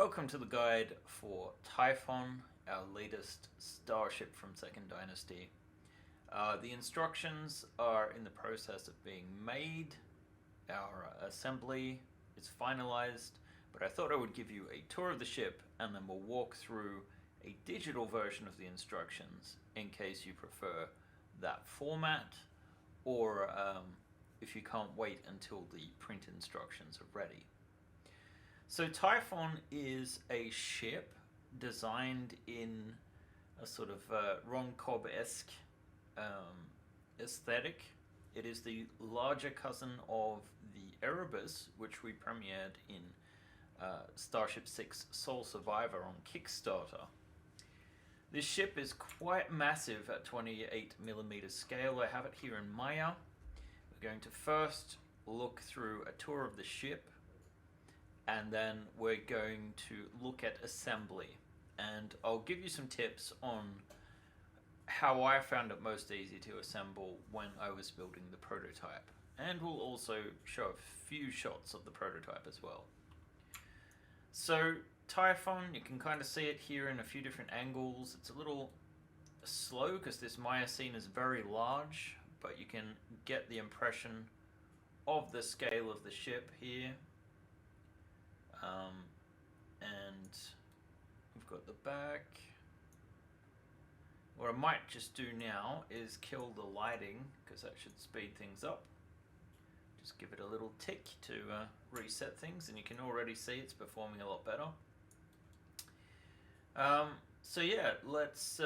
Welcome to the guide for Typhon, our latest starship from Second Dynasty. The instructions are in the process of being made. Our assembly is finalized, but I thought I would give you a tour of the ship and then we'll walk through a digital version of the instructions in case you prefer that format, or if you can't wait until the print instructions are ready. So Typhon is a ship designed in a sort of Ron Cobb-esque aesthetic. It is the larger cousin of the Erebus, which we premiered in Starship 6 Sole Survivor on Kickstarter. This ship is quite massive at 28mm scale. I have it here in Maya. We're going to first look through a tour of the ship, and then we're going to look at assembly. And I'll give you some tips on how I found it most easy to assemble when I was building the prototype. And we'll also show a few shots of the prototype as well. So Typhon, you can kind of see it here in a few different angles. It's a little slow because this Maya scene is very large, but you can get the impression of the scale of the ship here. And we've got the back. What I might just do now is kill the lighting, because that should speed things up. Just give it a little tick to reset things, and you can already see it's performing a lot better. So yeah, let's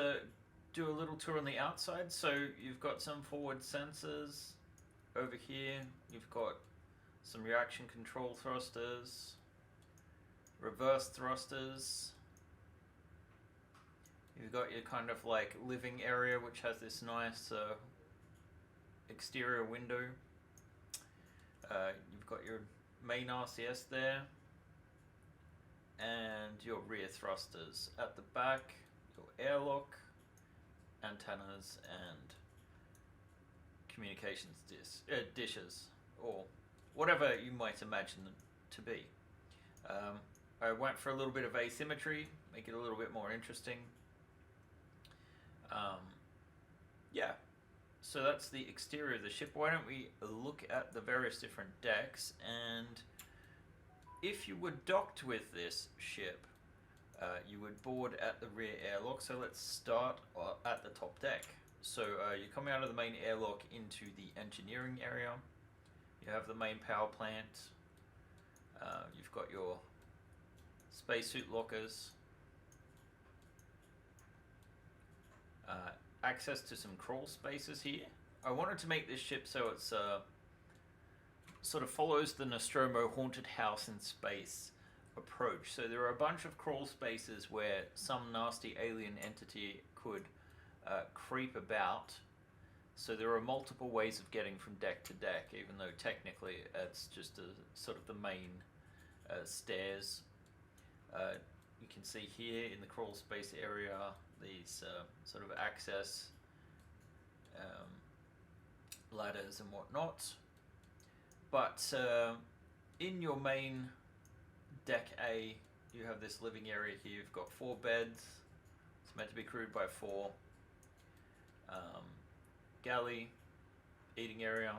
do a little tour on the outside. So you've got some forward sensors over here. You've got some reaction control thrusters, reverse thrusters. You've got your kind of like living area, which has this nice exterior window. You've got your main RCS there, and your rear thrusters at the back, your airlock, antennas, and communications dishes, or whatever you might imagine them to be. I went for a little bit of asymmetry, make it a little bit more interesting. Yeah, so that's the exterior of the ship. Why don't we look at the various different decks, and if you were docked with this ship, you would board at the rear airlock. So let's start at the top deck. So you're coming out of the main airlock into the engineering area. You have the main power plant. You've got your spacesuit lockers, access to some crawl spaces here. I wanted to make this ship so it's sort of follows the Nostromo haunted house in space approach. So there are a bunch of crawl spaces where some nasty alien entity could creep about. So there are multiple ways of getting from deck to deck, even though technically it's just a sort of the main stairs. You can see here in the crawl space area these sort of access ladders and whatnot. But in your main deck A, you have this living area here. You've got 4 beds. It's meant to be crewed by 4. Galley, eating area.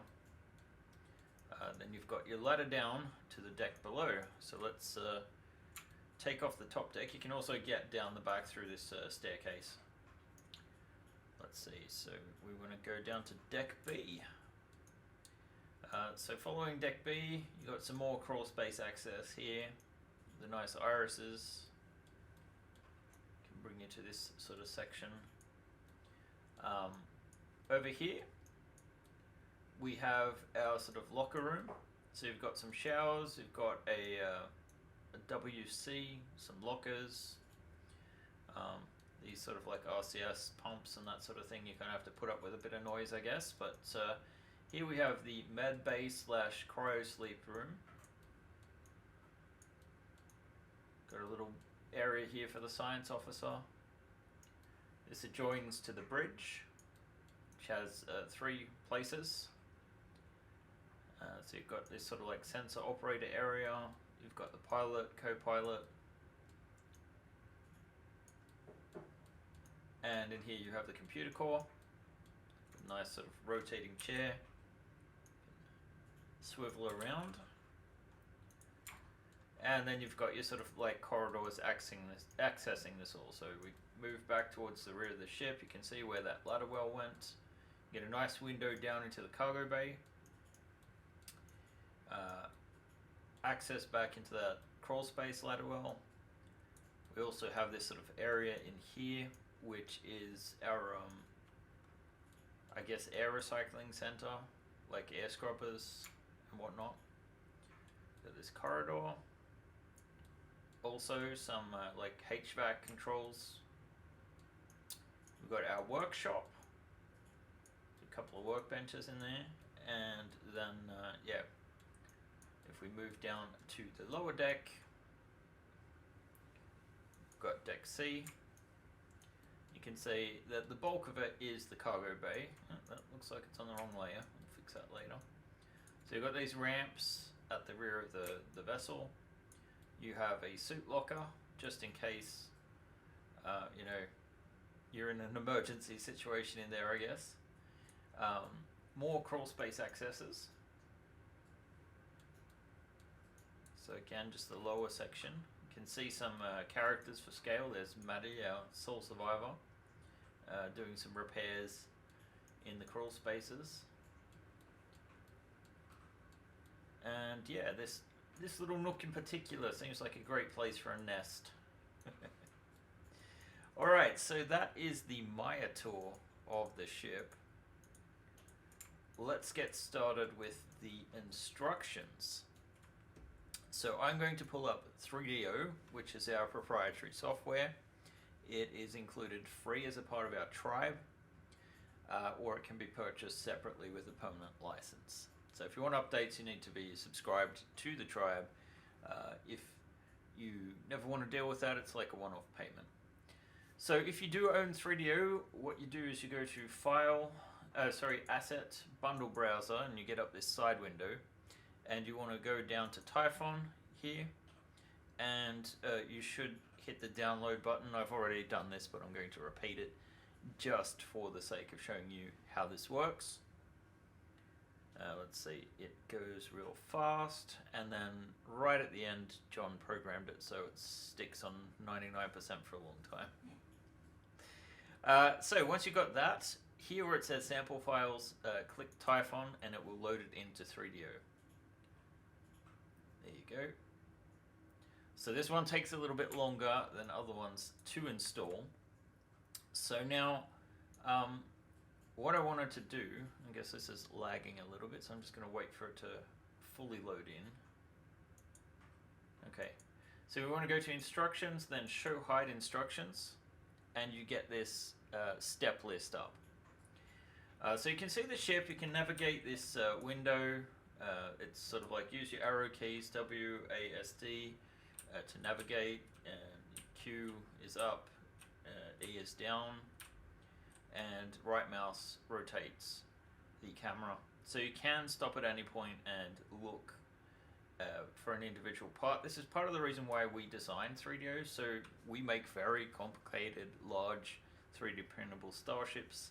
Then you've got your ladder down to the deck below. So let's take off the top deck. You can also get down the back through this staircase. Let's see, so we want to go down to deck B. So following deck B, you got some more crawl space access here. The nice irises can bring you to this sort of section. Over here, we have our sort of locker room. So you've got some showers, you've got a WC, some lockers, these sort of like RCS pumps and that sort of thing. You're going to have to put up with a bit of noise, I guess. But here we have the med bay / cryo sleep room. Got a little area here for the science officer. This adjoins to the bridge, which has 3 places. So you've got this sort of like sensor operator area. You've got the pilot, co-pilot, And in here you have the computer core, a nice sort of rotating chair, swivel around. And then you've got your sort of like corridors accessing this all. So we move back towards the rear of the ship. You can see where that ladder well went. Get a nice window down into the cargo bay. Access back into that crawl space ladder well. We also have this sort of area in here, which is our, I guess, air recycling center, like air scrubbers and whatnot. So this corridor. Also some like HVAC controls. We've got our workshop. A couple of workbenches in there. And then, yeah, if we move down to the lower deck, we've got deck C. You can see that the bulk of it is the cargo bay. Oh, that looks like it's on the wrong layer. We'll fix that later. So you've got these ramps at the rear of the vessel. You have a suit locker, just in case, you know, you're in an emergency situation in there, I guess. More crawl space accesses. So again, just the lower section. You can see some characters for scale. There's Maddie, our Sole Survivor, doing some repairs in the crawl spaces. And yeah, this little nook in particular seems like a great place for a nest. Alright, so that is the Maya tour of the ship. Let's get started with the instructions. So I'm going to pull up 3DO, which is our proprietary software. It is included free as a part of our tribe, or it can be purchased separately with a permanent license. So if you want updates, you need to be subscribed to the tribe. If you never want to deal with that, it's like a one-off payment. So if you do own 3DO, what you do is you go to File, Asset, Bundle Browser, and you get up this side window, and you want to go down to Typhon here, and you should hit the download button. I've already done this, but I'm going to repeat it just for the sake of showing you how this works. Let's see, it goes real fast, and then right at the end, John programmed it so it sticks on 99% for a long time. So once you've got that, here where it says sample files, click Typhon and it will load it into 3DO. There you go. So this one takes a little bit longer than other ones to install. So now, what I wanted to do, I guess this is lagging a little bit, so I'm just going to wait for it to fully load in. Okay, so we want to go to instructions, then show hide instructions, and you get this step list up. So you can see the ship, you can navigate this window. It's sort of like use your arrow keys, W, A, S, D, to navigate, and Q is up, E is down, and right mouse rotates the camera. So you can stop at any point and look for an individual part. This is part of the reason why we designed 3DO. So we make very complicated, large 3D printable starships.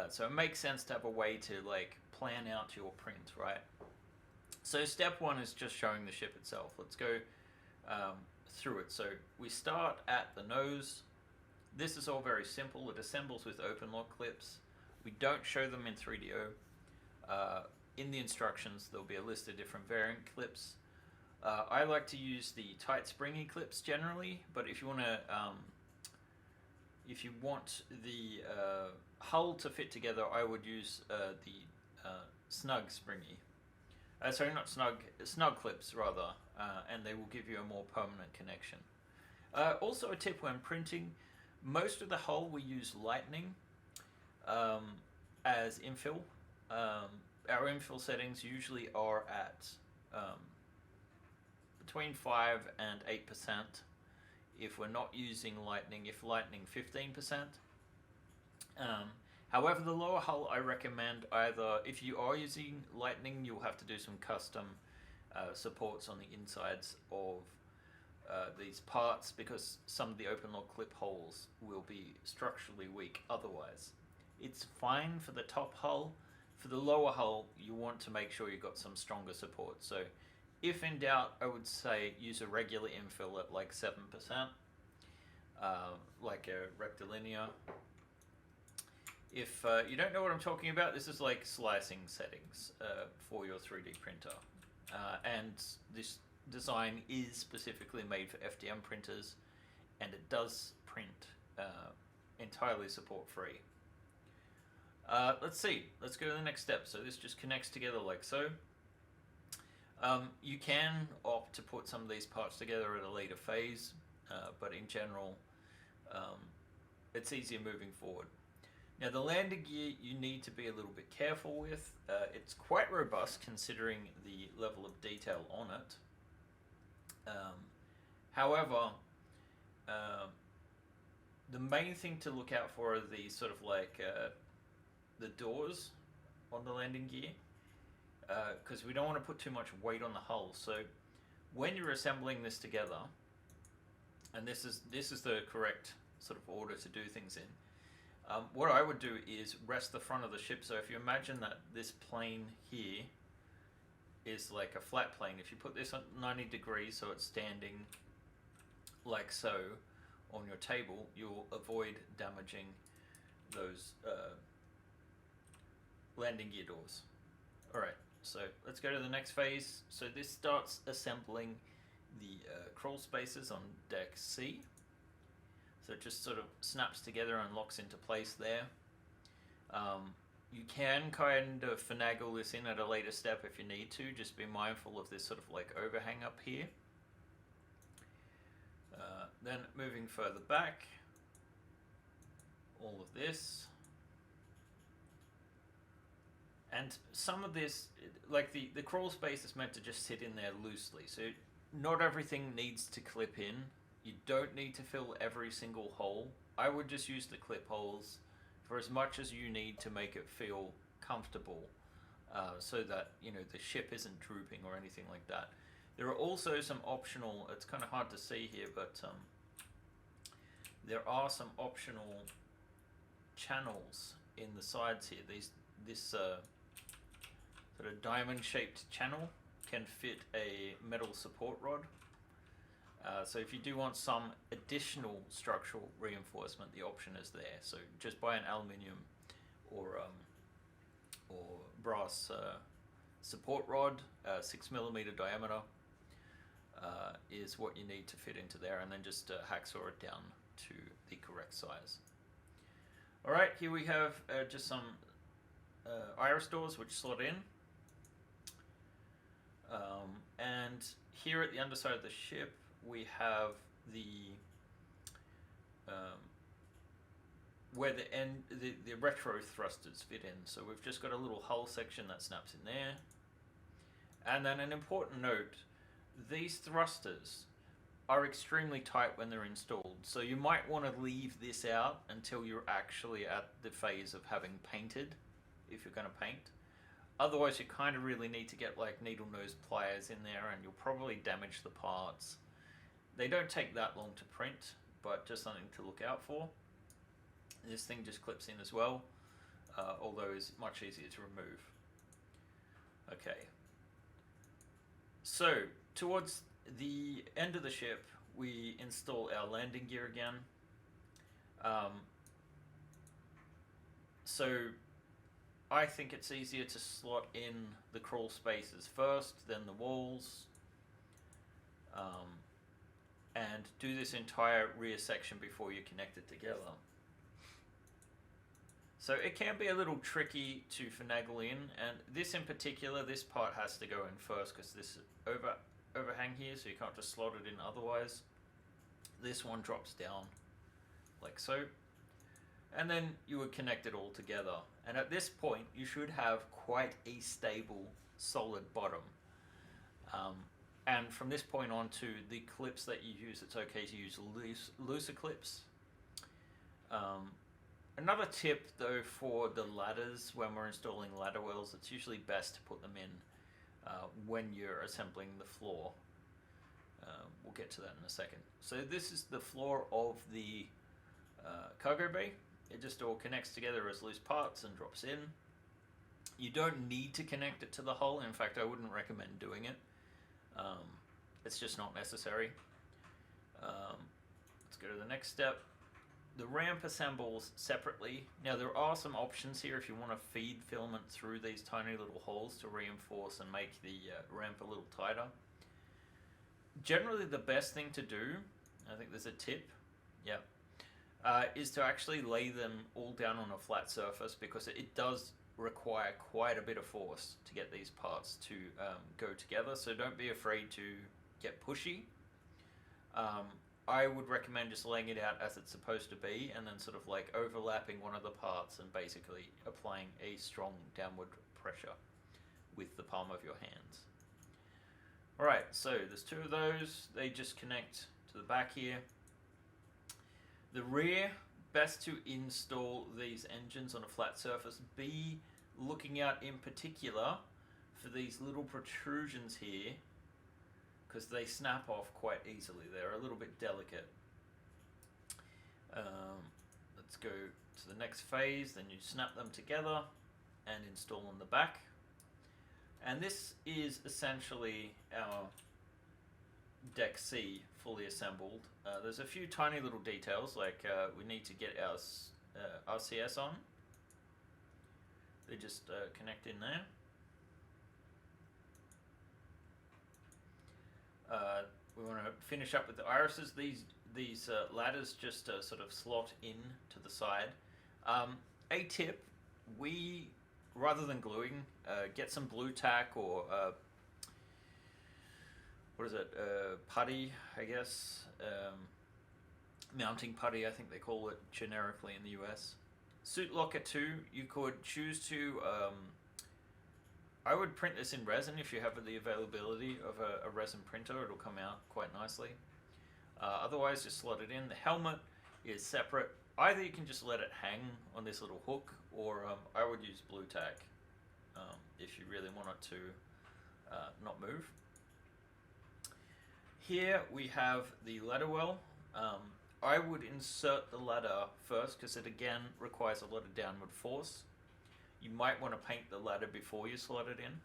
So it makes sense to have a way to like plan out your print, right? So step one is just showing the ship itself. Let's go through it. So we start at the nose. This is all very simple. It assembles with open lock clips. We don't show them in 3DO. In the instructions, there'll be a list of different variant clips. I like to use the tight springy clips generally, but if you want to, if you want the hull to fit together, I would use the snug springy. Sorry, not snug, snug clips rather, and they will give you a more permanent connection. Also a tip when printing, most of the hull we use lightning as infill. Our infill settings usually are at between 5 and 8%. If we're not using lightning, if lightning 15%. However, the lower hull I recommend either, if you are using lightning, you'll have to do some custom supports on the insides of these parts, because some of the open lock clip holes will be structurally weak otherwise. It's fine for the top hull. For the lower hull, you want to make sure you've got some stronger support. So if in doubt, I would say use a regular infill at like 7%, like a rectilinear. If you don't know what I'm talking about, this is like slicing settings for your 3D printer. And this design is specifically made for FDM printers, and it does print entirely support free. Let's see, let's go to the next step. So this just connects together like so. You can opt to put some of these parts together at a later phase, but in general, it's easier moving forward. Now the landing gear you need to be a little bit careful with. It's quite robust considering the level of detail on it. However, the main thing to look out for are these sort of like the doors on the landing gear, because we don't want to put too much weight on the hull. So when you're assembling this together, and this is the correct sort of order to do things in, what I would do is rest the front of the ship. So if you imagine that this plane here is like a flat plane, if you put this on 90 degrees so it's standing like so on your table, you'll avoid damaging those landing gear doors. Alright, so let's go to the next phase. So this starts assembling the crawl spaces on deck C. So it just sort of snaps together and locks into place there. You can kind of finagle this in at a later step if you need to. Just be mindful of this sort of like overhang up here. Then moving further back, all of this. And some of this, like the crawl space is meant to just sit in there loosely. So not everything needs to clip in. You don't need to fill every single hole. I would just use the clip holes for as much as you need to make it feel comfortable, so that, you know, the ship isn't drooping or anything like that. There are also some optional, it's kind of hard to see here, but there are some optional channels in the sides here. This sort of diamond-shaped channel can fit a metal support rod. So if you do want some additional structural reinforcement, the option is there. So just buy an aluminium or brass support rod, 6mm diameter, is what you need to fit into there, and then just hacksaw it down to the correct size. Alright, here we have just some iris doors which slot in. And here at the underside of the ship, we have the where the retro thrusters fit in. So we've just got a little hull section that snaps in there. And then an important note, these thrusters are extremely tight when they're installed. So you might want to leave this out until you're actually at the phase of having painted, if you're going to paint. Otherwise you kind of really need to get like needle nose pliers in there, and you'll probably damage the parts. They don't take that long to print, but just something to look out for. This thing just clips in as well, although is much easier to remove. Okay. So, towards the end of the ship, we install our landing gear again. So, I think it's easier to slot in the crawl spaces first, then the walls, and do this entire rear section before you connect it together. So it can be a little tricky to finagle in, and this in particular, this part has to go in first because this overhang here, so you can't just slot it in otherwise. This one drops down like so, and then you would connect it all together. And at this point, you should have quite a stable, solid bottom. And from this point on to the clips that you use, it's okay to use looser clips. Another tip though for the ladders, when we're installing ladder wells, it's usually best to put them in when you're assembling the floor. We'll get to that in a second. So this is the floor of the cargo bay. It just all connects together as loose parts and drops in. You don't need to connect it to the hull. In fact, I wouldn't recommend doing it. It's just not necessary. Let's go to the next step. The ramp assembles separately. Now there are some options here if you want to feed filament through these tiny little holes to reinforce and make the ramp a little tighter. Generally the best thing to do, I think there's a tip, is to actually lay them all down on a flat surface, because it does require quite a bit of force to get these parts to go together, so don't be afraid to get pushy. I would recommend just laying it out as it's supposed to be, and then sort of like overlapping one of the parts and basically applying a strong downward pressure with the palm of your hands. Alright, so there's two of those. They just connect to the back here. The rear, best to install these engines on a flat surface. Be looking out in particular for these little protrusions here, because they snap off quite easily. They're a little bit delicate. Let's go to the next phase. Then you snap them together and install on the back. And this is essentially our Deck C fully assembled. There's a few tiny little details, like we need to get our RCS on. They just connect in there. We want to finish up with the irises. These ladders just sort of slot in to the side. A tip, rather than gluing, get some blue tack or what is it, putty, I guess, mounting putty, I think they call it generically in the US. Suit locker 2, you could choose to, I would print this in resin if you have the availability of a resin printer. It'll come out quite nicely. Otherwise, just slot it in. The helmet is separate. Either you can just let it hang on this little hook, or I would use blue tack if you really want it to not move. Here we have the ladder well. I would insert the ladder first, because it again requires a lot of downward force. You might want to paint the ladder before you slot it in.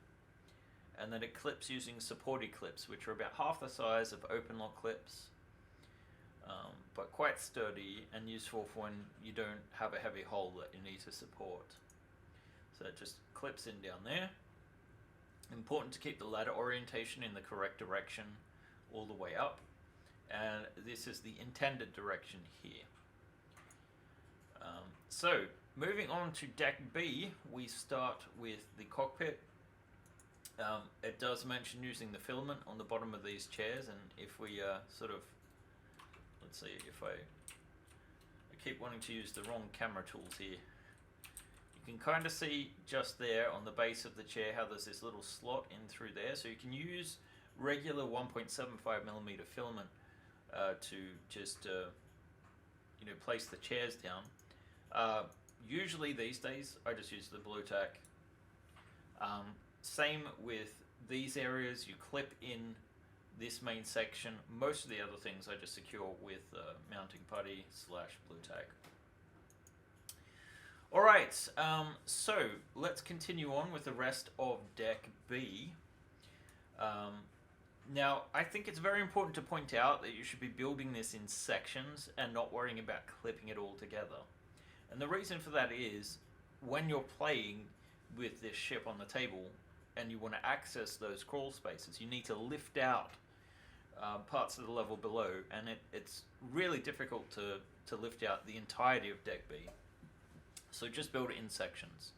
And then it clips using supporty clips, which are about half the size of open lock clips, but quite sturdy and useful for when you don't have a heavy hole that you need to support. So it just clips in down there. Important to keep the ladder orientation in the correct direction all the way up. And this is the intended direction here. So moving on to Deck B, we start with the cockpit. It does mention using the filament on the bottom of these chairs, and if we sort of, let's see, if I keep wanting to use the wrong camera tools here. You can kind of see just there on the base of the chair how there's this little slot in through there, so you can use regular 1.75mm filament to just place the chairs down. Usually these days I just use the blue tack. Same with these areas, you clip in this main section. Most of the other things I just secure with mounting putty / blue tack. Alright, so let's continue on with the rest of Deck B. Now, I think it's very important to point out that you should be building this in sections and not worrying about clipping it all together. And the reason for that is, when you're playing with this ship on the table and you want to access those crawl spaces, you need to lift out parts of the level below, and it's really difficult to lift out the entirety of Deck B. So just build it in sections.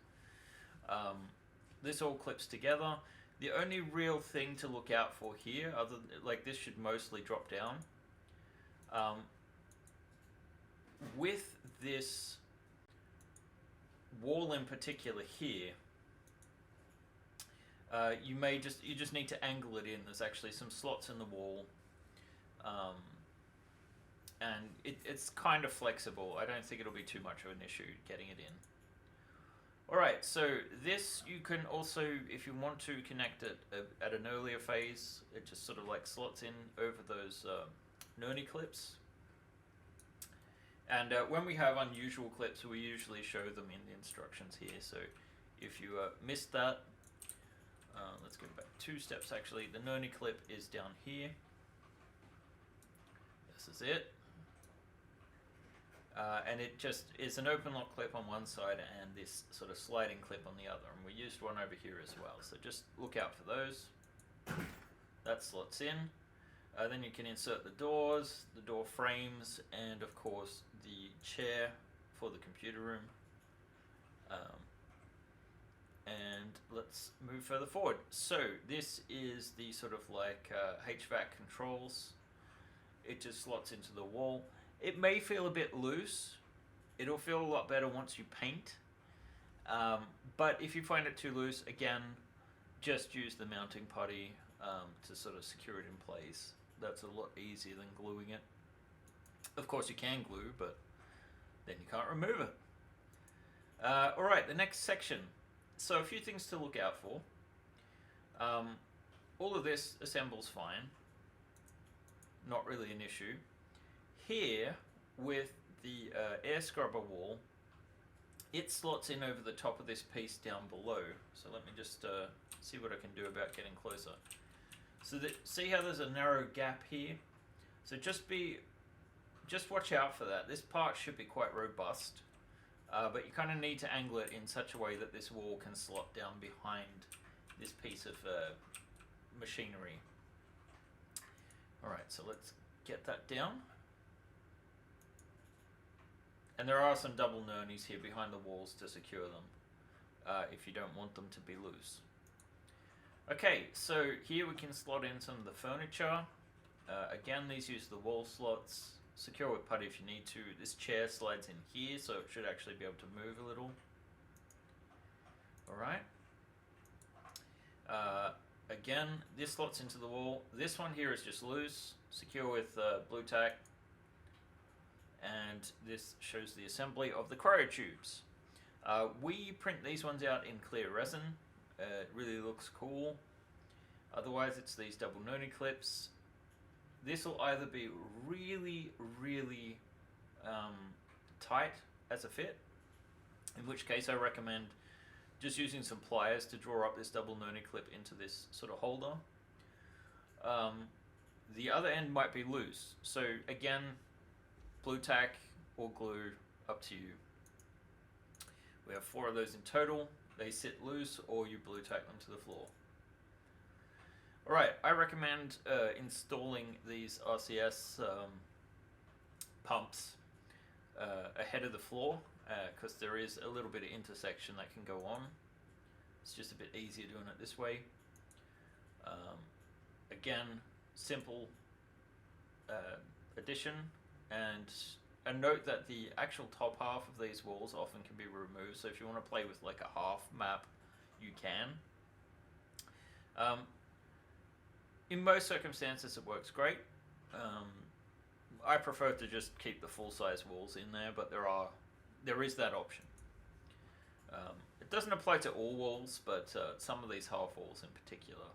This all clips together. The only real thing to look out for here, like this should mostly drop down. With this wall in particular here, you just need to angle it in. There's actually some slots in the wall, and it's kind of flexible. I don't think it'll be too much of an issue getting it in. Alright, so this you can also, if you want to connect it at an earlier phase, it just sort of like slots in over those Nerney clips. And when we have unusual clips, we usually show them in the instructions here. So if you missed that, let's go back 2 steps actually. The Nerney clip is down here. This is it. And it just is an open lock clip on one side and this sort of sliding clip on the other. And we used one over here as well. So just look out for those. That slots in. Then you can insert the doors, the door frames, and of course the chair for the computer room. And let's move further forward. So this is the sort of like HVAC controls. It just slots into the wall. It may feel a bit loose. It'll feel a lot better once you paint. But if you find it too loose, again, just use the mounting putty to sort of secure it in place. That's a lot easier than gluing it. Of course you can glue, but then you can't remove it. Alright, the next section. So a few things to look out for. All of this assembles fine. Not really an issue. Here, with the air scrubber wall, it slots in over the top of this piece down below. So let me just see what I can do about getting closer. So see how there's a narrow gap here? So just watch out for that. This part should be quite robust, but you kind of need to angle it in such a way that this wall can slot down behind this piece of machinery. Alright, so let's get that down. And there are some double Nernies here behind the walls to secure them, if you don't want them to be loose. Okay, so here we can slot in some of the furniture. Again, these use the wall slots. Secure with putty if you need to. This chair slides in here, so it should actually be able to move a little. Alright. Again, this slots into the wall. This one here is just loose. Secure with blue tack. And this shows the assembly of the cryotubes. We print these ones out in clear resin. It really looks cool. Otherwise it's these double Noni clips. This will either be really, really tight as a fit, in which case I recommend just using some pliers to draw up this double Noni clip into this sort of holder. The other end might be loose. So again, blue tack or glue, up to you. We have 4 of those in total. They sit loose or you blue tack them to the floor. Alright, I recommend installing these RCS pumps ahead of the floor, because there is a little bit of intersection that can go on. It's just a bit easier doing it this way. Again, simple addition, and note that the actual top half of these walls often can be removed, so if you want to play with like a half map, you can. In most circumstances it works great. I prefer to just keep the full-size walls in there, but there is that option. It doesn't apply to all walls, but some of these half walls in particular,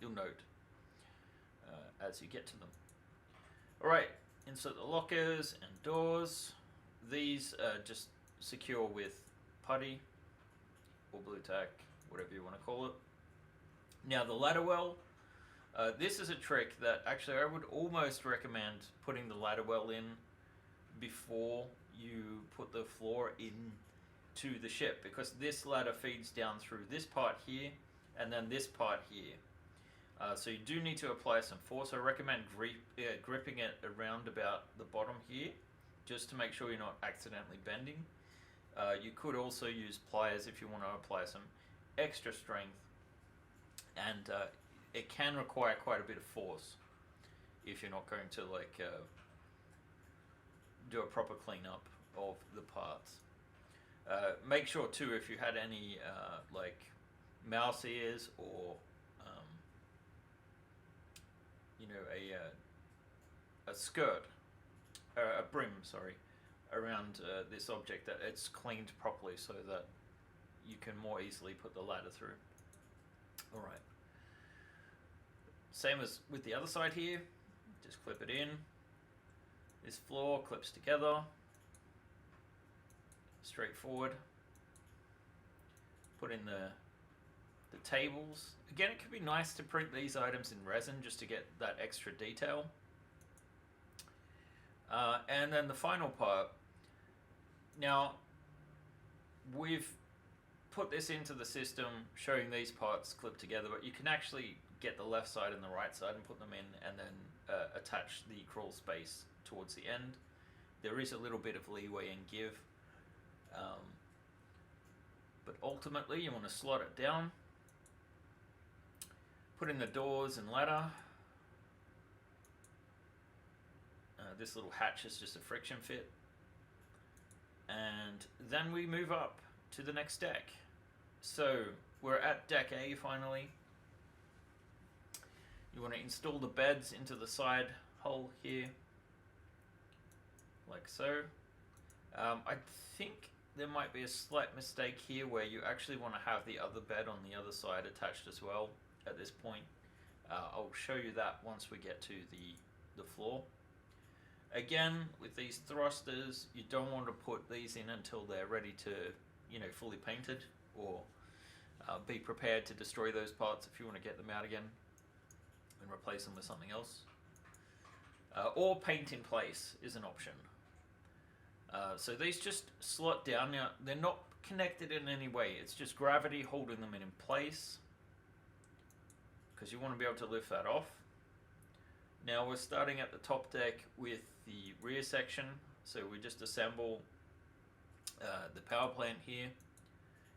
you'll note as you get to them. Alright, insert the lockers and doors. These just secure with putty or blue tack, whatever you want to call it. Now the ladder well, this is a trick that actually I would almost recommend putting the ladder well in before you put the floor in to the ship, because this ladder feeds down through this part here and then this part here. So you do need to apply some force. I recommend gripping it around about the bottom here, just to make sure you're not accidentally bending. You could also use pliers if you want to apply some extra strength, and it can require quite a bit of force if you're not going to like do a proper cleanup of the parts. Make sure too, if you had any like mouse ears or you know, a skirt, a brim, sorry, around this object, that it's cleaned properly so that you can more easily put the ladder through. Alright. Same as with the other side here. Just clip it in. This floor clips together. Straightforward. Put in the tables. Again, it could be nice to print these items in resin just to get that extra detail. And then the final part. Now, we've put this into the system showing these parts clipped together, but you can actually get the left side and the right side and put them in, and then attach the crawl space towards the end. There is a little bit of leeway and give, but ultimately you want to slot it down, put in the doors and ladder. This little hatch is just a friction fit, and then we move up to the next deck. So we're at deck A finally. You want to install the beds into the side hole here, like so. I think there might be a slight mistake here where you actually want to have the other bed on the other side attached as well at this point. I'll show you that once we get to the floor. Again, with these thrusters, you don't want to put these in until they're ready to, fully painted, or be prepared to destroy those parts if you want to get them out again and replace them with something else. Or paint in place is an option. So these just slot down. Now, they're not connected in any way. It's just gravity holding them in place, because you want to be able to lift that off. Now we're starting at the top deck with the rear section. So we just assemble the power plant here,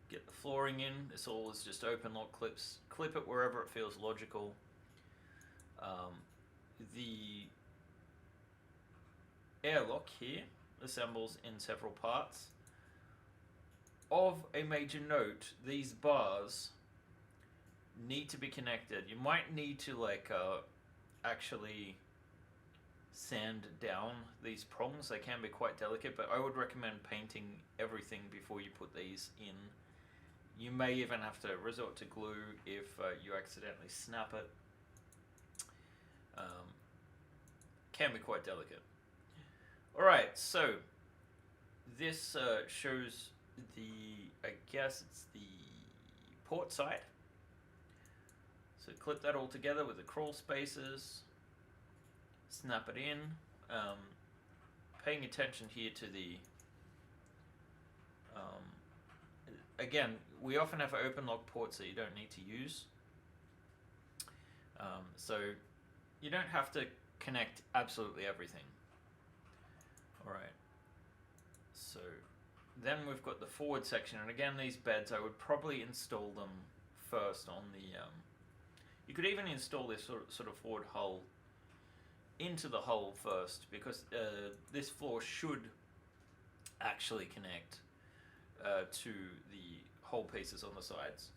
get the flooring in. This all is just open lock clips. Clip it wherever it feels logical. The airlock here assembles in several parts. Of a major note, these bars need to be connected. You might need to actually sand down these prongs. They can be quite delicate, but I would recommend painting everything before you put these in. You may even have to resort to glue if you accidentally snap it. Can be quite delicate. Alright, so this shows I guess it's the port side. So clip that all together with the crawl spaces, snap it in, paying attention here to the, again, we often have open lock ports that you don't need to use. So you don't have to connect absolutely everything. Alright, so then we've got the forward section, and again these beds, I would probably install them first on the, you could even install this sort of forward hull into the hull first, because this floor should actually connect to the hull pieces on the sides.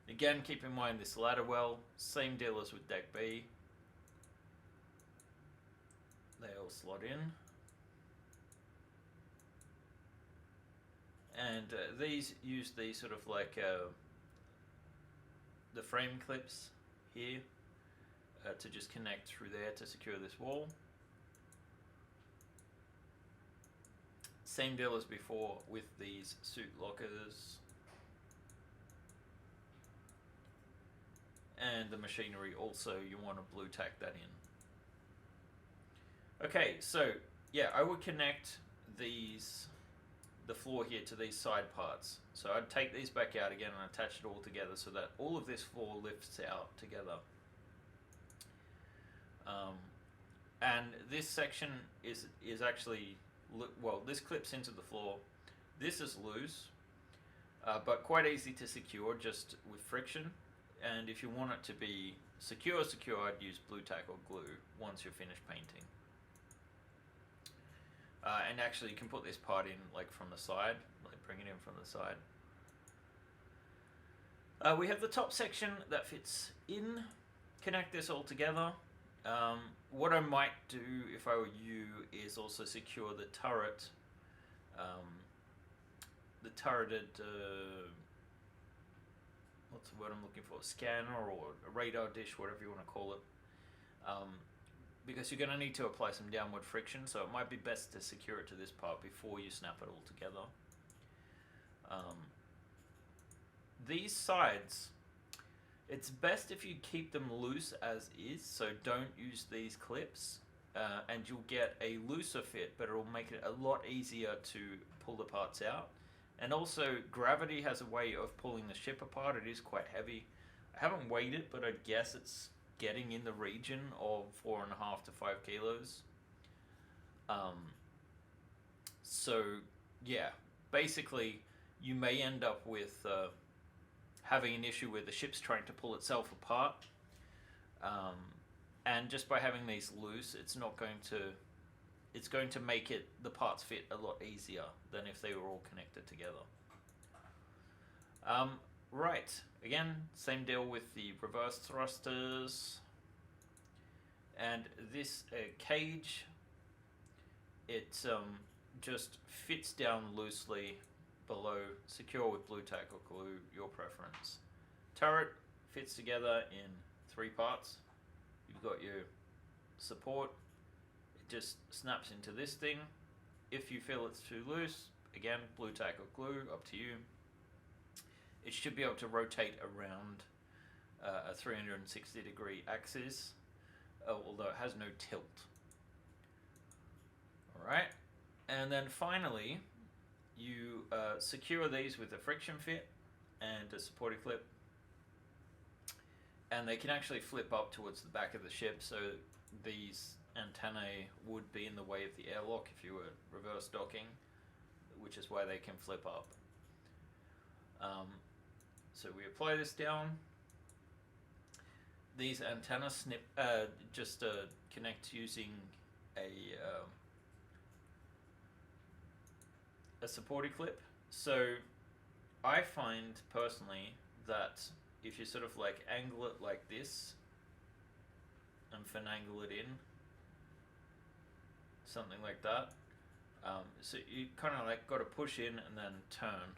Again, keep in mind this ladder well, same deal as with deck B. They all slot in. And these use these sort of the frame clips here to just connect through there to secure this wall. Same deal as before with these suit lockers. And the machinery also, you want to blue tack that in. Okay, so yeah, I would connect the floor here to these side parts. So I'd take these back out again and attach it all together so that all of this floor lifts out together. And this section is actually, well, this clips into the floor. This is loose, but quite easy to secure just with friction. And if you want it to be secure, I'd use blue tack or glue once you're finished painting. And actually you can put this part in from the side, bring it in from the side. We have the top section that fits in, connect this all together. What I might do if I were you is also secure the turret, the turreted what's the word I'm looking for? Scanner or a radar dish, whatever you want to call it. Because you're going to need to apply some downward friction, so it might be best to secure it to this part before you snap it all together. These sides, it's best if you keep them loose as is, so don't use these clips, and you'll get a looser fit, but it'll make it a lot easier to pull the parts out. And also, gravity has a way of pulling the ship apart. It is quite heavy. I haven't weighed it, but I guess it's getting in the region of 4.5 to 5 kilos. So yeah, basically you may end up with having an issue where the ship's trying to pull itself apart, and just by having these loose, it's going to make the parts fit a lot easier than if they were all connected together. Right, again, same deal with the reverse thrusters. And this cage, it just fits down loosely below, secure with blue tack or glue, your preference. Turret fits together in 3 parts. You've got your support, it just snaps into this thing. If you feel it's too loose, again, blue tack or glue, up to you. It should be able to rotate around a 360-degree axis, although it has no tilt. Alright, and then finally, you secure these with a friction fit and a supporting clip. And they can actually flip up towards the back of the ship, so these antennae would be in the way of the airlock if you were reverse docking, which is why they can flip up. So we apply this down. These antenna just connect using a supporting clip. So I find personally that if you sort of like angle it like this and finagle it in, something like that, so you kind of like got to push in and then turn,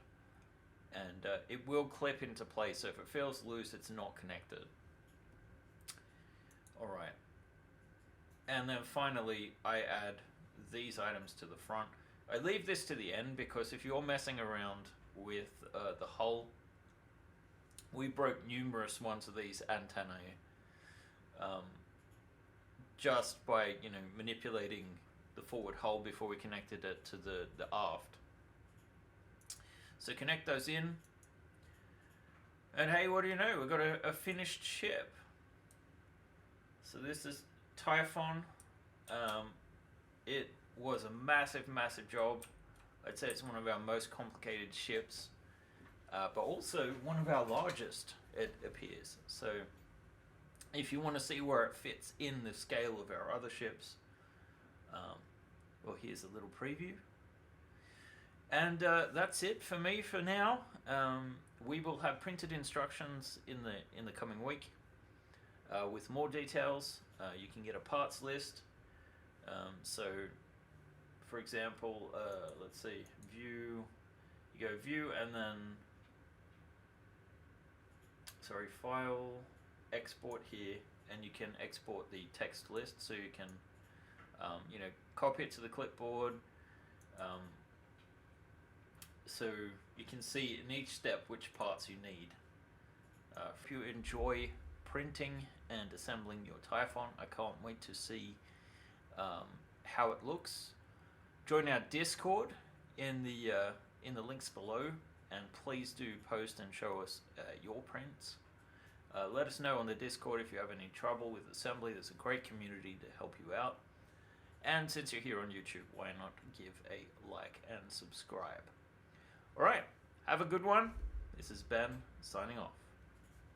and it will clip into place. So if it feels loose, it's not connected. Alright, and then finally I add these items to the front. I leave this to the end because if you're messing around with the hull, we broke numerous ones of these antennae just by manipulating the forward hull before we connected it to the aft. So connect those in, and hey, what do you know, we've got a finished ship. So this is Typhon. It was a massive job. I'd say it's one of our most complicated ships, but also one of our largest, it appears. So if you want to see where it fits in the scale of our other ships, well, here's a little preview. And that's it for me for now. We will have printed instructions in the coming week with more details. You can get a parts list. So, for example, let's see, view. You go view and then, sorry, file, export here, and you can export the text list. So you can, copy it to the clipboard. So you can see in each step which parts you need. If you enjoy printing and assembling your Typhon, I can't wait to see how it looks. Join our Discord in the links below, and please do post and show us your prints. Let us know on the Discord if you have any trouble with assembly. There's a great community to help you out. And since you're here on YouTube, why not give a like and subscribe? Alright, have a good one. This is Ben, signing off.